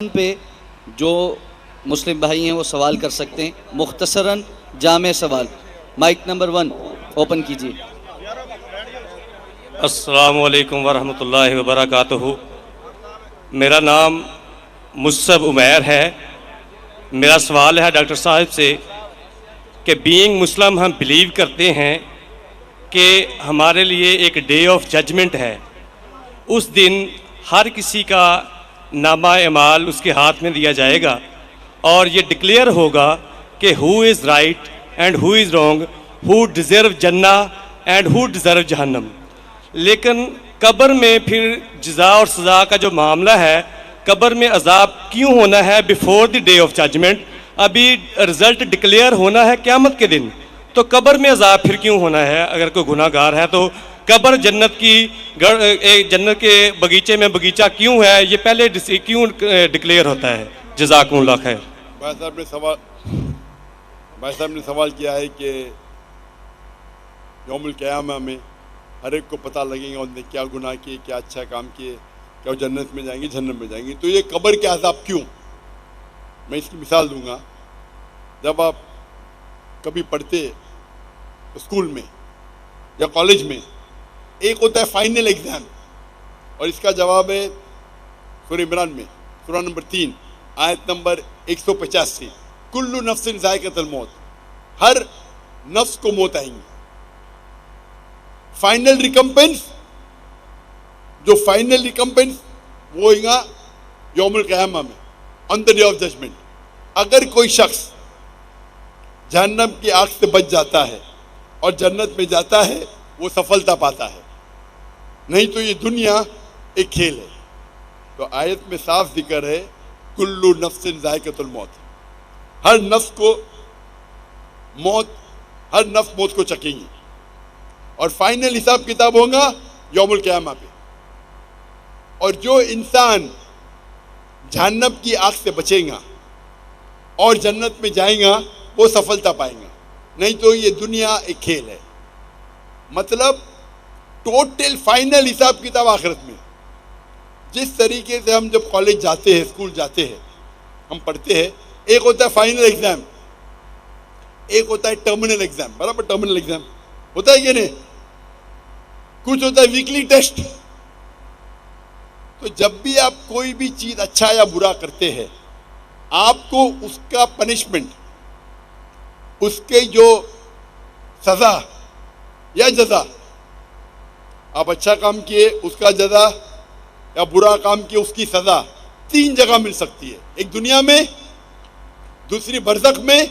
पे जो मुस्लिम भाई हैं वो सवाल कर सकते हैं। मुख्तसरन जामे सवाल। माइक नंबर 1 ओपन कीजिए। अस्सलामु अलैकुम वरहमतुल्लाहि वबरकातुहू। मेरा नाम मुसब उमैर है। मेरा सवाल है डॉक्टर साहब से कि बीइंग मुस्लिम हम बिलीव करते हैं कि हमारे लिए एक डे ऑफ जजमेंट है। उस दिन हर किसी का नामा एमाल उसके हाथ में दिया जाएगा और ये डिक्लेयर होगा कि who is right and who is wrong, who deserve जन्ना एंड हु डिज़र्व जहन्नम। लेकिन कब्र में फिर जज़ा और सज़ा का जो मामला है, कब्र में अजाब क्यों होना है before the day of judgement? अभी रिज़ल्ट डिक्लेयर होना है क़यामत के दिन, तो कब्र में अजाब फिर क्यों होना है? अगर कोई गुनाहगार है तो कब्र जन्नत की जन्नत के बगीचे में बगीचा क्यों है, ये पहले क्यों डिक्लेयर होता है? जज़ाकुमुल्लाह खैर। भाई साहब ने सवाल किया है कि यौमुल क़यामा में हर एक को पता लगेगा उन्होंने क्या गुनाह किए, क्या अच्छा काम किए, क्या वो जन्नत में जाएंगे, जहन्नम में जाएंगे। तो ये कब्र के अज़ाब क्यों? मैं इसकी मिसाल दूंगा। जब आप कभी पढ़ते स्कूल में या कॉलेज में, एक होता है फाइनल एग्ज़ाम और इसका जवाब है सूरह इमरान में सूरह नंबर 3 आयत नंबर 185, कुल्लु नफ्सिन ज़ाइक़तुल मौत, हर नफ्स को मौत आएंगी। फाइनल रिकम्पेंस, जो फाइनल रिकम्पेंस वो होगा यौमुल क़यामा में, on the day of judgement. अगर कोई शख्स जहन्नम की आग से बच जाता है और जन्नत में जाता है, वो सफलता पाता है, नहीं तो ये दुनिया एक खेल है। तो आयत में साफ जिक्र है कुल्लु नफ्सिन ज़ाइक़तुल मौत, हर नफ्स को मौत, हर नफ्स मौत को चखेंगी और फाइनल हिसाब किताब होगा यौमुल क़यामा पे। और जो इंसान जहन्नम की आग से बचेगा और जन्नत में जाएगा वो सफलता पाएगा, नहीं तो ये दुनिया एक खेल है। मतलब टोटल फाइनल हिसाब किताब आखिरत में। जिस तरीके से हम जब कॉलेज जाते हैं, स्कूल जाते हैं, हम पढ़ते हैं, एक होता है फाइनल एग्जाम, एक होता है टर्मिनल एग्जाम। बराबर टर्मिनल एग्जाम होता है कि नहीं? कुछ होता है वीकली टेस्ट। तो जब भी आप कोई भी चीज अच्छा या बुरा करते हैं, आपको उसका पनिशमेंट, उसके जो सजा या जजा, आप अच्छा काम किए उसका जजा या बुरा काम किए उसकी सजा, 3 जगह मिल सकती है। एक दुनिया में, दूसरी बरज़ख में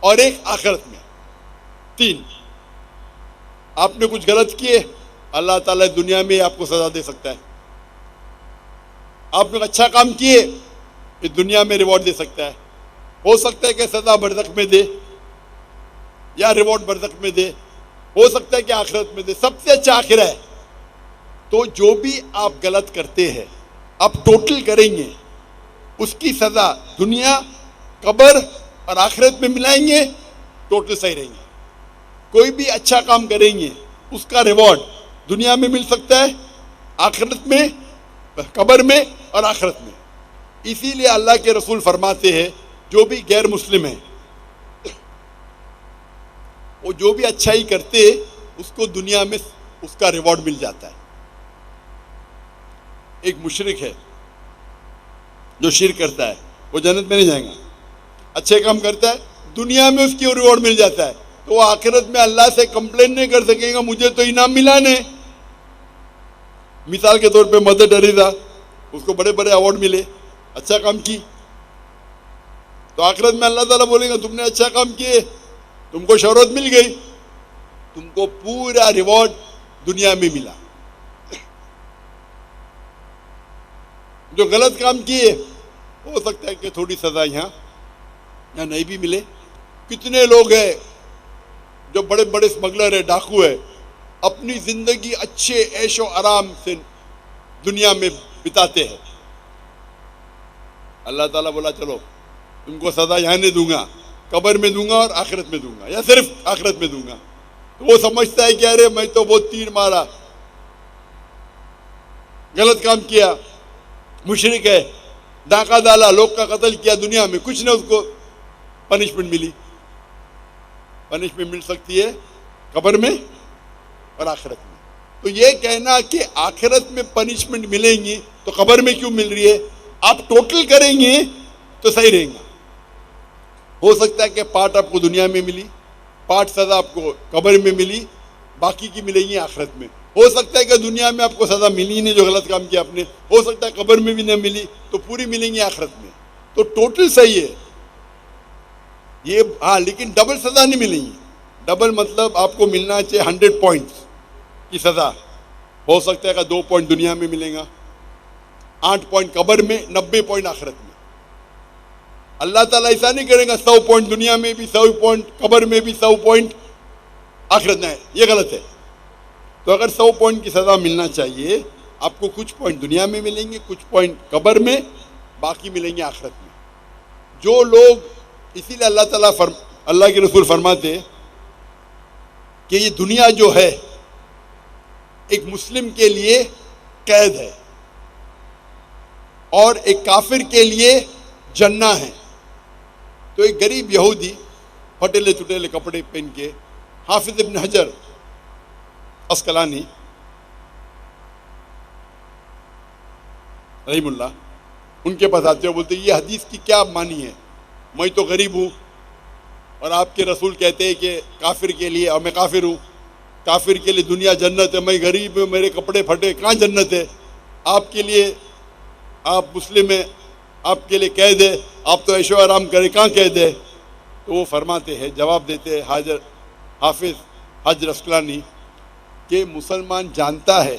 और एक आखिरत में। 3। आपने कुछ गलत किए, अल्लाह ताला दुनिया में आपको सजा दे सकता है। आपने अच्छा काम किए, ये दुनिया में रिवॉर्ड दे सकता है। हो सकता है कि सजा बरज़ख में दे या रिवॉर्ड बरज़ख में दे, हो सकता है कि आखिरत में दे। सबसे अच्छा आखिर है। तो जो भी आप गलत करते हैं, आप टोटल करेंगे, उसकी सजा दुनिया, कब्र और आखिरत में मिलाएंगे, टोटल सही रहेंगे। कोई भी अच्छा काम करेंगे, उसका रिवॉर्ड दुनिया में मिल सकता है, आखिरत में, कब्र में और आखिरत में। इसीलिए अल्लाह के रसूल फरमाते हैं जो भी गैर मुस्लिम है, वो जो भी अच्छाई करते उसको दुनिया में उसका रिवॉर्ड मिल जाता है। एक मुशरिक है जो शिर्क करता है, वो जन्नत में नहीं जाएगा। अच्छे काम करता है, दुनिया में उसकी रिवॉर्ड मिल जाता है, तो वो आखिरत में अल्लाह से कंप्लेन नहीं कर सकेगा मुझे तो इनाम मिला नहीं। मिसाल के तौर पे मदर टेरेसा, उसको बड़े बड़े अवार्ड मिले, अच्छा काम की, तो आखिरत में अल्लाह ताला बोलेगा तुमने अच्छा काम किए, तुमको शोहरत मिल गई, तुमको पूरा रिवॉर्ड दुनिया में मिला। जो गलत काम किए, हो सकता है कि थोड़ी सजा यहाँ नहीं भी मिले। कितने लोग हैं जो बड़े बड़े स्मगलर है, डाकू है, अपनी जिंदगी अच्छे ऐशो आराम से दुनिया में बिताते हैं। अल्लाह ताला बोला चलो तुमको सजा यहाँ नहीं दूंगा, कब्र में दूंगा और आखिरत में दूंगा, या सिर्फ आखिरत में दूंगा। तो वो समझता है कि अरे मैं तो बहुत तीर मारा, गलत काम किया, मुशरिक है, डाका डाला, लोग का कत्ल किया दुनिया में, कुछ नहीं उसको पनिशमेंट मिली। पनिशमेंट मिल सकती है कब्र में और आखिरत में। तो ये कहना कि आखिरत में पनिशमेंट मिलेंगी तो कब्र में क्यों मिल रही है, आप टोटल करेंगे तो सही रहेगा। हो सकता है कि पार्ट आपको दुनिया में मिली, पार्ट सजा आपको कब्र में मिली, बाकी की मिलेंगी आखिरत में। हो सकता है कि दुनिया में आपको सजा मिली ही नहीं जो गलत काम किया आपने, हो सकता है कब्र में भी नहीं मिली तो पूरी मिलेंगी आखिरत में। तो टोटल सही है ये, हाँ, लेकिन डबल सजा नहीं मिलेंगी। डबल मतलब आपको मिलना चाहिए 100 पॉइंट्स की सजा। हो सकता है कि 2 पॉइंट दुनिया में मिलेगा, 8 पॉइंट कब्र में, 90 पॉइंट आखिरत में। अल्लाह ताला ऐसा नहीं करेगा 100 पॉइंट दुनिया में भी, 100 पॉइंट कब्र में भी, 100 पॉइंट आखिरत में, ये गलत है। तो अगर 100 पॉइंट की सजा मिलना चाहिए, आपको कुछ पॉइंट दुनिया में मिलेंगे, कुछ पॉइंट कब्र में, बाकी मिलेंगे आखिरत में। जो लोग, इसीलिए अल्लाह के रसूल फरमाते कि ये दुनिया जो है एक मुस्लिम के लिए कैद है और एक काफिर के लिए जन्ना है। तो एक गरीब यहूदी फटेले चुटेले कपड़े पहन के, हाफिज इब्न हजर अस्कलानी रहीमुल्लाह, उनके पास आते हो, बोलते ये हदीस की क्या मानी है, मैं तो गरीब हूँ और आपके रसूल कहते हैं कि काफिर के लिए, और मैं काफिर हूँ, काफिर के लिए दुनिया जन्नत है, मैं गरीब हूँ, मेरे कपड़े फटे, कहाँ जन्नत है? आपके लिए, आप मुस्लिम हैं, आपके लिए कैद है, आप तो ऐशो आराम करें, कहाँ कैद है? तो वो फरमाते हैं, जवाब देते हैं हाफिज हजर अस्कलानी कि मुसलमान जानता है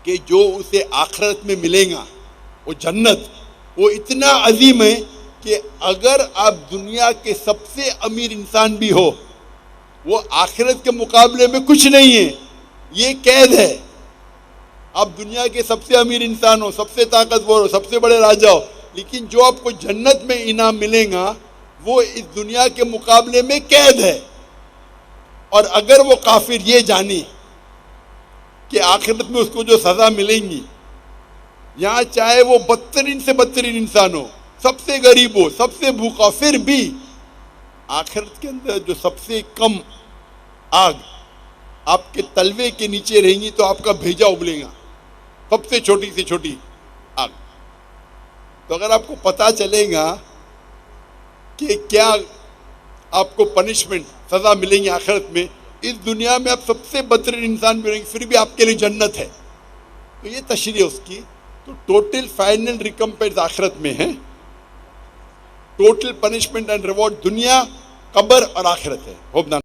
कि जो उसे आखिरत में मिलेगा वो जन्नत, वो इतना अजीम है कि अगर आप दुनिया के सबसे अमीर इंसान भी हो, वो आखिरत के मुकाबले में कुछ नहीं है, ये कैद है। आप दुनिया के सबसे अमीर इंसान हो, सबसे ताकतवर हो, सबसे बड़े राजा हो, लेकिन जो आपको जन्नत में इनाम मिलेगा वो इस दुनिया के मुकाबले में कैद है। और अगर वो काफिर ये जाने कि आखिरत में उसको जो सजा मिलेंगी, यहाँ चाहे वो बदतरीन से बदतरीन इंसान हो, सबसे गरीब हो, सबसे भूखा, फिर भी आखिरत के अंदर जो सबसे कम आग आपके तलवे के नीचे रहेंगी तो आपका भेजा उबलेगा, सबसे छोटी से छोटी आग। तो अगर आपको पता चलेगा कि क्या आपको पनिशमेंट, सजा मिलेंगी आखिरत में, इस दुनिया में आप सबसे बदतरीन इंसान मिलेंगे, फिर भी आपके लिए जन्नत है, तो ये तशरीह उसकी। तो टोटल फाइनल रिकम्पेंस आखिरत में है, टोटल पनिशमेंट एंड रिवॉर्ड दुनिया, कब्र और आखिरत है। होप